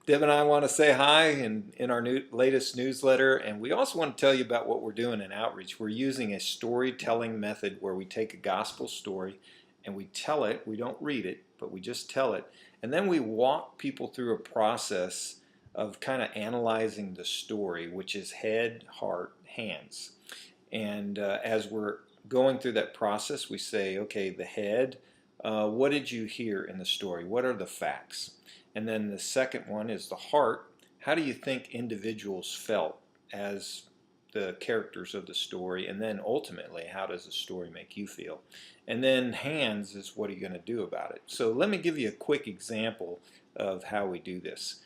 Deb and I want to say hi in our latest newsletter, and we also want to tell you about what we're doing in outreach. We're using a storytelling method where we take a gospel story and we tell it. We don't read it, but we just tell it. And then we walk people through a process of kind of analyzing the story, which is head, heart, hands. And as we're going through that process, we say, okay, the head, what did you hear in the story? What are the facts? And then the second one is the heart. How do you think individuals felt as the characters of the story? And then ultimately, how does the story make you feel? And then hands is what are you going to do about it? So let me give you a quick example of how we do this.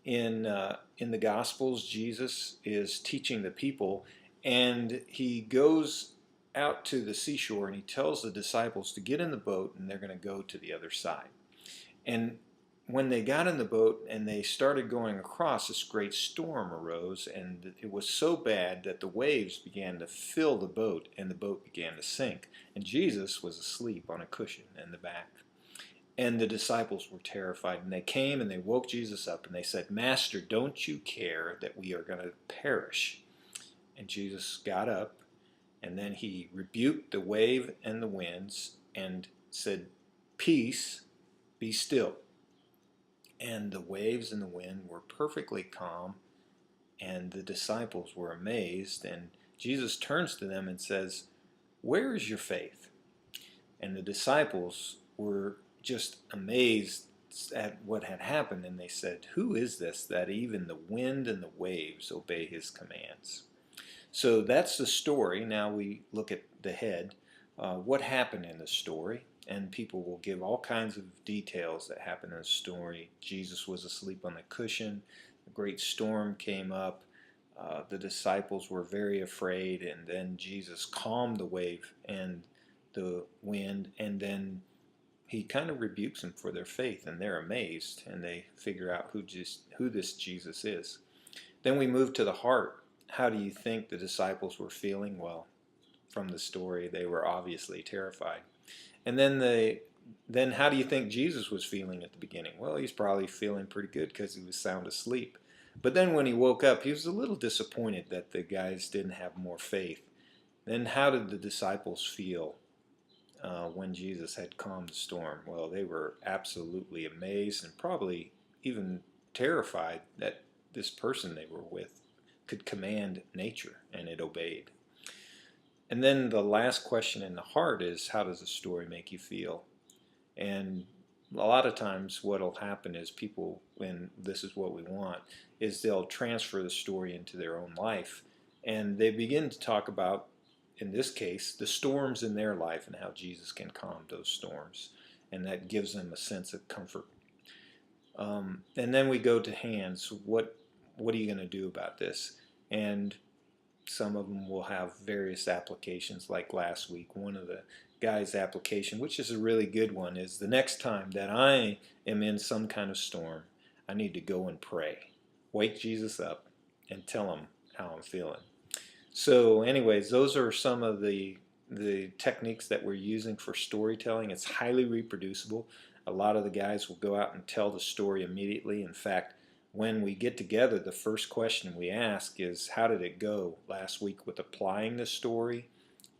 In the Gospels, Jesus is teaching the people, and he goes out to the seashore and he tells the disciples to get in the boat and they're going to go to the other side. And when they got in the boat and they started going across, this great storm arose, and it was so bad that the waves began to fill the boat and the boat began to sink. And Jesus was asleep on a cushion in the back. And the disciples were terrified, and they came and they woke Jesus up and they said, "Master, don't you care that we are going to perish?" And Jesus got up, and then he rebuked the wave and the winds and said, "Peace, be still." And the waves and the wind were perfectly calm, and the disciples were amazed. And Jesus turns to them and says, "Where is your faith?" And the disciples were just amazed at what had happened, and they said, "Who is this that even the wind and the waves obey his commands?" So that's the story. Now we look at the head. What happened in the story? And people will give all kinds of details that happened in the story. Jesus was asleep on the cushion. A great storm came up. The disciples were very afraid, and then Jesus calmed the wave and the wind, and then he kind of rebukes them for their faith, and they're amazed, and they figure out who this Jesus is. Then we move to the heart. How do you think the disciples were feeling? Well, from the story, they were obviously terrified. And then how do you think Jesus was feeling at the beginning? Well, he's probably feeling pretty good because he was sound asleep. But then when he woke up, he was a little disappointed that the guys didn't have more faith. Then how did the disciples feel when Jesus had calmed the storm? Well, they were absolutely amazed and probably even terrified that this person they were with could command nature and it obeyed. And then the last question in the heart is, how does the story make you feel? And a lot of times what will happen is people, when this is what we want, is they'll transfer the story into their own life. And they begin to talk about, in this case, the storms in their life and how Jesus can calm those storms. And that gives them a sense of comfort. And then we go to hands. What are you going to do about this? And some of them will have various applications, like last week. One of the guys' application, which is a really good one, is the next time that I am in some kind of storm, I need to go and pray. Wake Jesus up and tell him how I'm feeling. So anyways, those are some of the techniques that we're using for storytelling. It's highly reproducible. A lot of the guys will go out and tell the story immediately. In fact, when we get together, the first question we ask is, how did it go last week with applying the story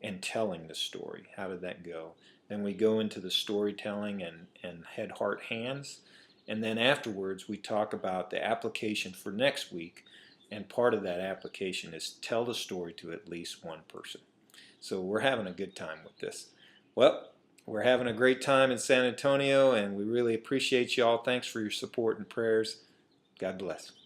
and telling the story? How did that go? Then we go into the storytelling and head, heart, hands. And then afterwards, we talk about the application for next week. And part of that application is tell the story to at least one person. So we're having a good time with this. Well, we're having a great time in San Antonio, and we really appreciate you all. Thanks for your support and prayers. God bless.